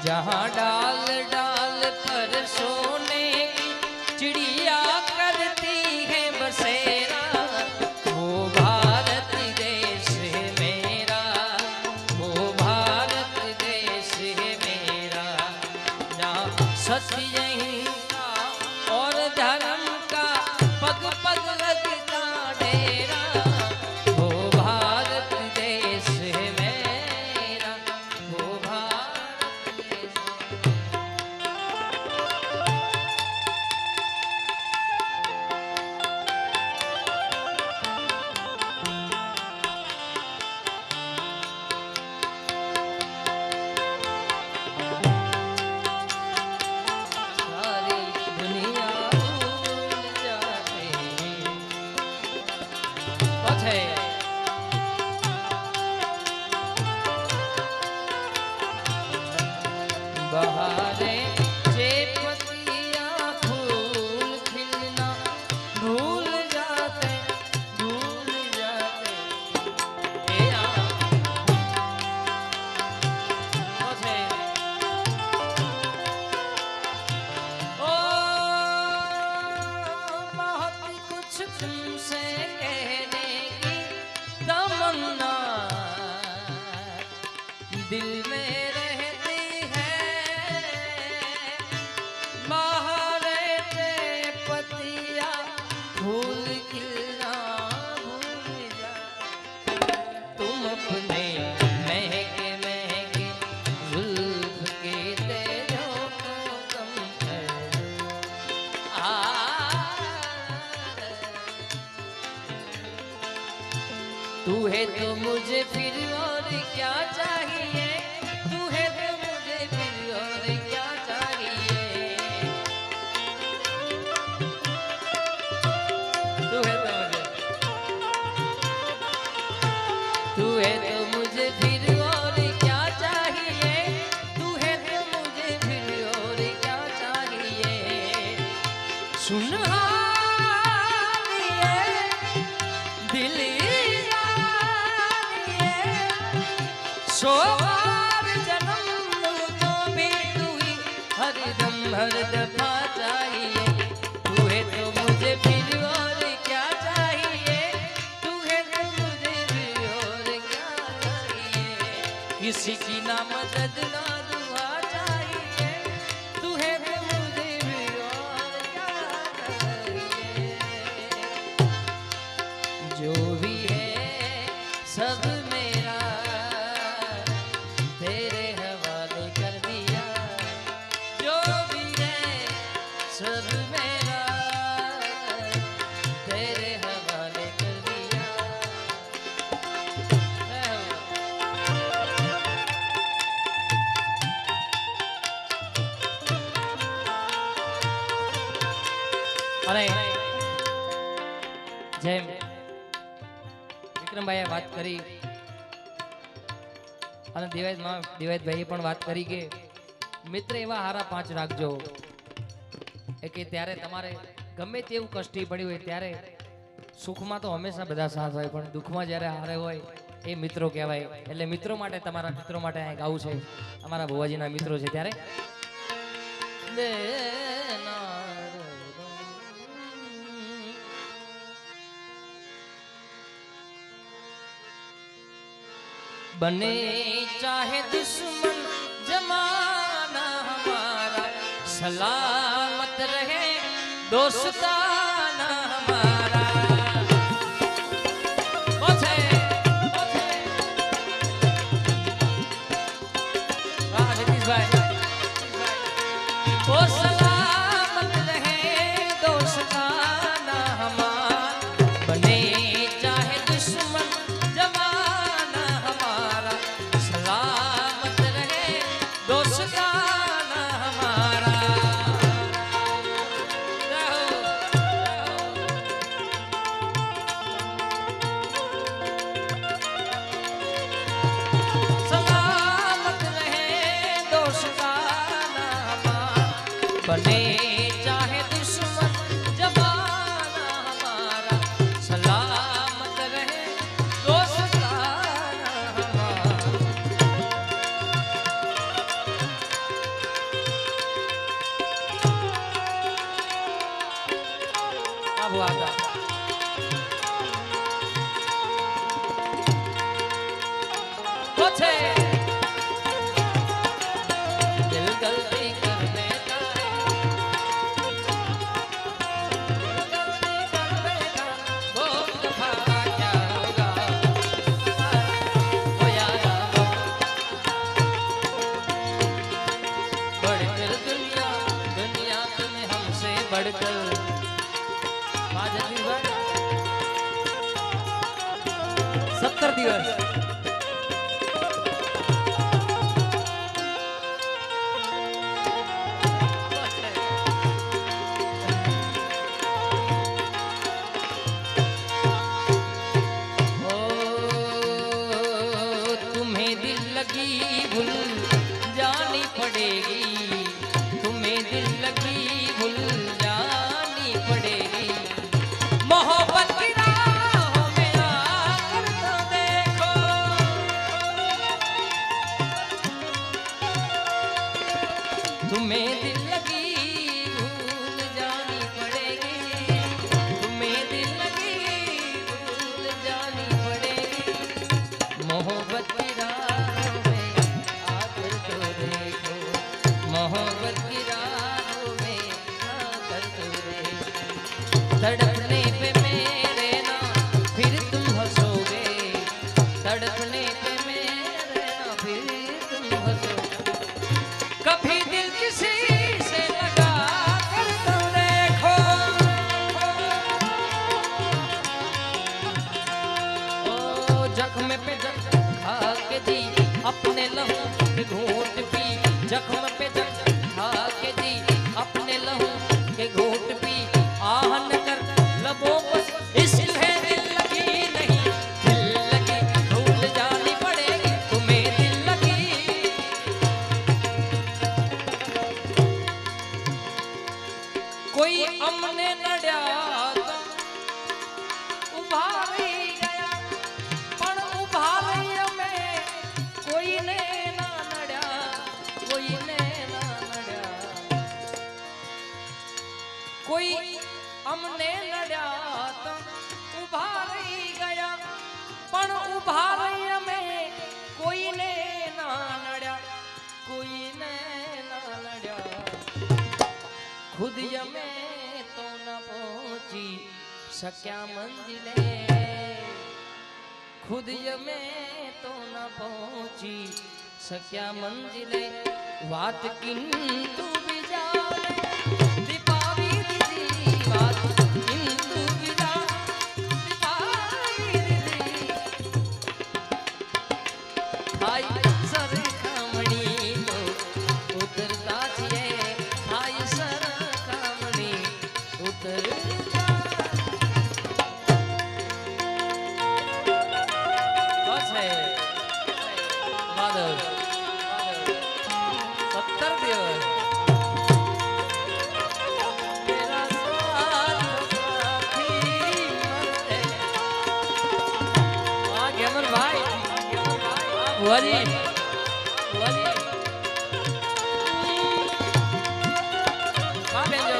जहाँ डाल डाल पर सोने की चिड़िया करती है बसेरा, वो भारत देश है मेरा, वो भारत देश है मेरा। जहाँ सत्य हिंसा और धर्म का पग पग लगता डेरा, वो भारत देश है मेरा, वो भारत देश। सारी दुनिया भूल जाते पथे बहारे चेपतिया फूल खिलना भूल जाते ए पथे ओ बहुत कुछ तुमसे कहने की तमन्ना दिल में रहती है, बहारे पतिया फूल खिलना भूल जा। तुम अपने महके महके जुल्फ के तेजों को कम कर तू है तो मुझे फिर और क्या चाहिए, तू है तो मुझे फिर और क्या चाहिए, तू है तो मुझे फिर और क्या चाहिए, तू है तो मुझे फिर और क्या चाहिए। सुन हालिए दिल सो बार जन्म लूं तो भी तू ही हरदम हर दफा चाहिए, तू है तो मुझे फिर और क्या चाहिए, तू है तो मुझे फिर और क्या चाहिए। किसी की ना मदद ना दुआ चाहिए, तू है तो मुझे फिर और क्या चाहिए। जो भी है सब मेरा तेरे हवाले कर दिया, जो भी है सब मेरा तेरे हवाले कर दिया। અને જેમ વિક્રમભાઈએ વાત કરી અને દિવાયતભાઈએ પણ વાત કરી કે મિત્ર એવા હારા 5 રાખજો કે ત્યારે તમારે ગમે તેવું કષ્ટી પડ્યું હોય ત્યારે સુખમાં તો હંમેશા બધા સાથ હોય, પણ દુઃખમાં જ્યારે હારે હોય એ મિત્રો કહેવાય। એટલે મિત્રો માટે તમારા મિત્રો માટે આ ગાવું છે, અમારા ભુવાજીના મિત્રો છે ત્યારે बने चाहे दुश्मन जमाना हमारा, सलामत रहे दोस्ताना हमारा। वाह जगदीश भाई, वो सलामत रहे दोस्ताना हमारा, बने चाहे दुश्मन जमाना हमारा, सलामत रहे दोस्ताना हमारा। सलामत रहे दोस्ताना हमारा, बने चाहे दुश्मन जमाना हमारा, सलामत रहे दोस्ताना हमारा। આવો આદા છે દિલ ગલતી કર બેઠા ગલતી કર બેઠા बहुत दफा क्या होगा हो यारा बढ़कर दुनिया दुनिया तुम्हें हमसे बढ़कर 17 દિવસ तुम्हें दिल लगी भूल जानी पड़ेगी तुम्हें दिल लगी भूल जानी पड़ेगी मोहब्बत की राहों में आकर तो देखो मोहब्बत की राहों में आकर तो देखो तड़पने पे मेरे ना फिर तुम हंसोगे तड़पने पे मेरे ना फिर तुम हंसोगे कभी दिल किसी से लगा कर तो देखो ओ जख्म पे जख्म खा के जी अपने लहू के घूंट पी जख्म पे जख्म खा के जी अपने लहू के घूंट पी आहन कर लबों पर इश्क है दिल लगी नहीं दिल लगी भूल जानी पड़ेगी तुम्हें दिल लगी कोई अमने नड्या उभारी गया पण उभारी में कोई ने ना नड्या कोई ने ना नड्या कोई अमने नड्या तो उभारी गया पण उभारी में कोई ने ना नड्या कोई ने ना नड्या खुद यमे तो न पहुंची सक्या मंजिले खुद यमे तो न पहुंची सक्या मंजिले वात किंतु बिजाने दीपावी दीदी वात किंतु बिजा दीपावी दीदी हाय सर खामणी तो उतरता छे हाय सर बुआजी बुआजी मां बेंजो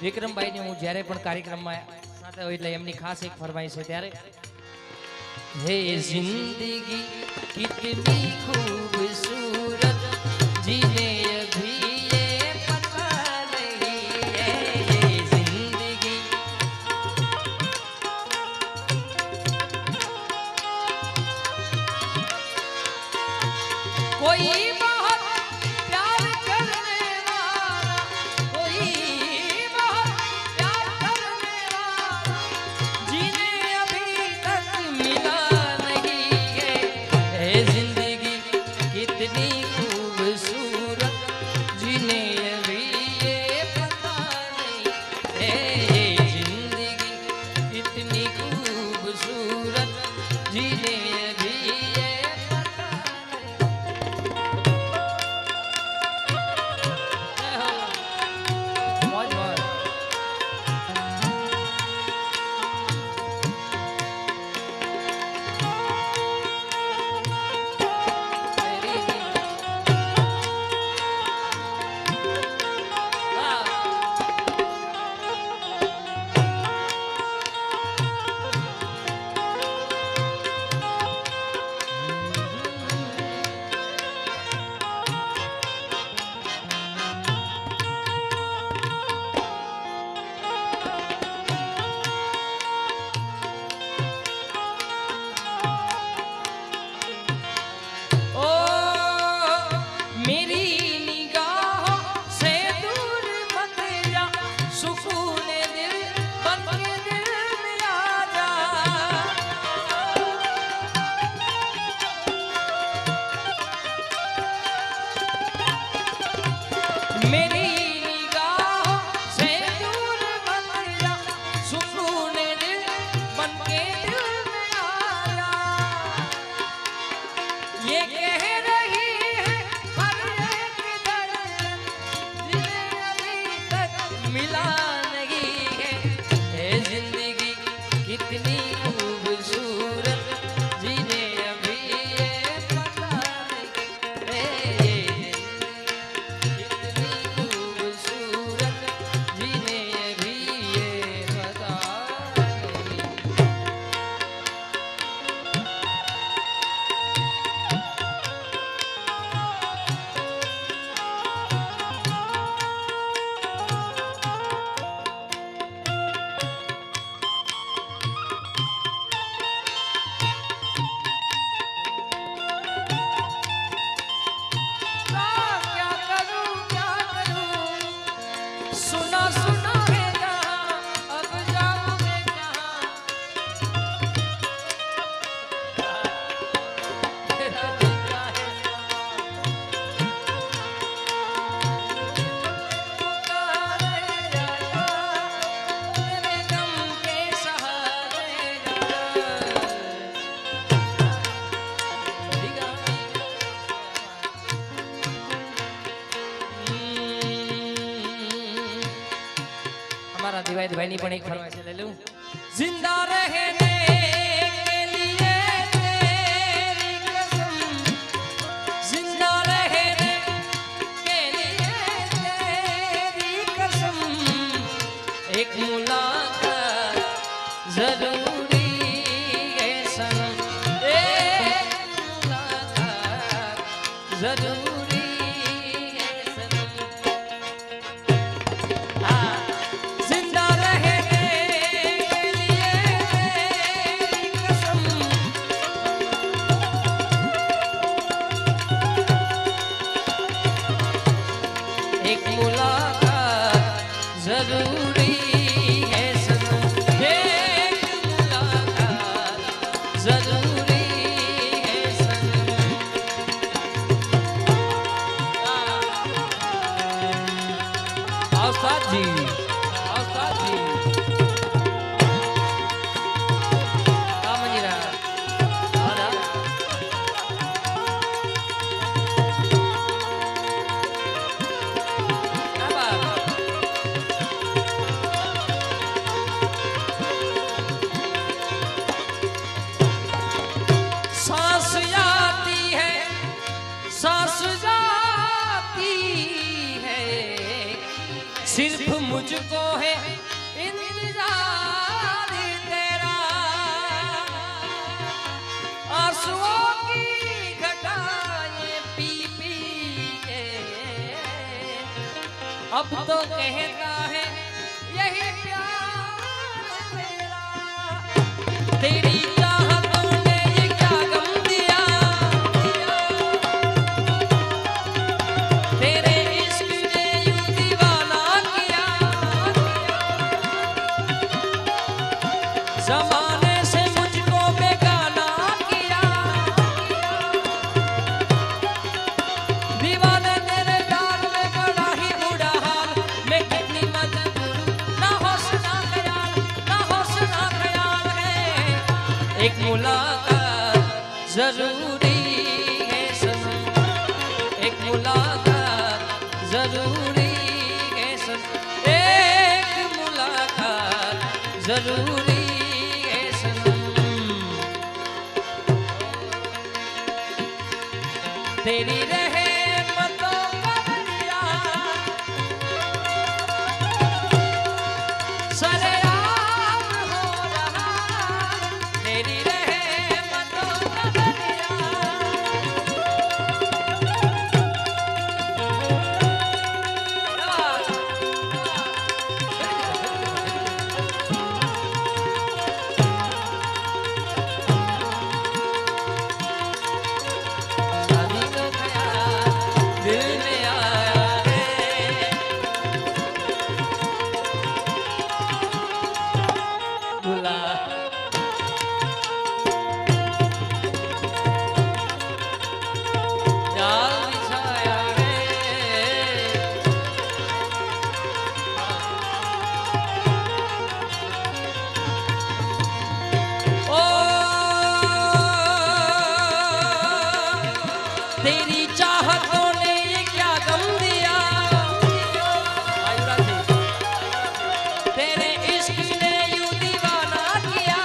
વિક્રમભાઈ ની હું જ્યારે પણ કાર્યક્રમમાં સાથે હોય એટલે એમની ખાસ એક ફરમાઈશ છે ત્યારે હે જિંદગી કિતની ખૂબસૂરત જીને અભી ये पता नहीं है ये जिंदगी कोई बहुत प्यार करने वाला, कोई बहुत प्यार करने वाला जिन्हें अभी तक मिला नहीं है। ए जिंदगी कितनी खूबसूरत जिन्हें अभी ये पता नहीं है। जिंदगी कितनी खूबसूरत जिन्हें अभी ये पता नहीं। मौज मौज। मेरी निगाहों से दूर मत जा, सुकून दिल बन के दिल में आया। ये कह रही है हर एक धड़कन जिन्हें अभी तक मिला नहीं है। ये जिंदगी कितनी खूबसूरत जिन्हें अभी ये पता नहीं है। सुना सुना है जहां, अब जाऊं मैं कहां। तेरा दिल का है पुकारे आया, तेरे गम के सहारे हमारा दिवाई भाई नहीं पण एक फरमाइश ले लूं। जिंदा रहने के लिए तेरी कसम, जिंदा रहने के लिए तेरी कसम, एक मुलाकात जरूरी है सनम, एक मुलाकात जरूरी है सनम। हाँ जिंदा रहने के लिए तेरी कसम, एक मुलाकात जरूरी है सनम, एक मुलाकात जरूरी है सनम। औस्ताद जी, औस्ताद जी मंजीरा सांस जाती है, सांस जाती है, सिर्फ मुझको है इंतजार तेरा। आंसुओं की घटाएं पी पी के अब तो कहता है यही प्यार मेरा। तेरी चाहतों ने ये क्या गम दिया, जमाने से मुझको बेगाना किया, दीवाने तेरे प्यार में बड़ा ही बुरा हाल, मैं कितनी मजबूर, ना होश ना ख्याल, ना होश ना ख्याल है। एक मुलाकात जरूरी है सनम, एक मुलाकात जरूरी है सनम, एक मुलाकात जरूरी है सनम। तेरी रहमतों का दरिया सरेआम हो रहा, तेरी रहमतों का दरिया। शादी का ख्याल दिल में आया है, बुला जाल बिछाया है। ओ तेरी चाहतों ने ये क्या गम दिया, तेरे इश्क ने यूं दीवाना किया,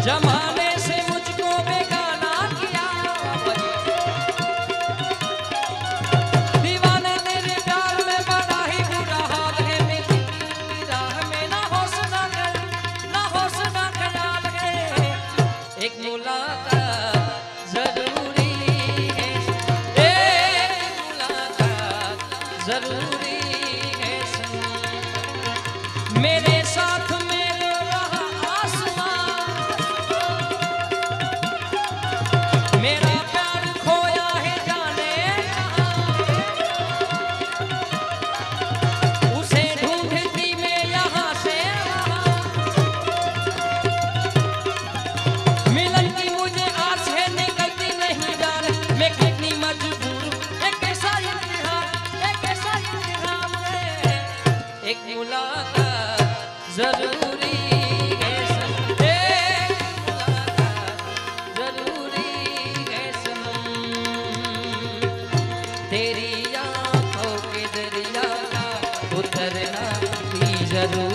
जमाने से मुझको बेगाना किया, दीवाने तेरे प्यार में बड़ा ही बुरा हाल है। मेरी राह में ना होश ना ख्याल, ना होश ना ख्याल है। एक मुलाकात जरूरी है, एक मुलाकात जरूरी है सनम। मेरे साथ मेरे रहा आसमां, मेरा प्यार खोया है जाने कहाँ, उसे ढूंढती मैं यहाँ से वहाँ, मिलन की मुझे आस है निकलती नहीं जान, मैं कितनी मजबूर, एक ऐसा इम्तिहान, एक ऐसा इम्तिहान है। एक मुलाकात जरूरी है सनम, एक मुलाकात जरूरी है सनम। तेरी आंखों के दरिया का उतरना भी जरूरी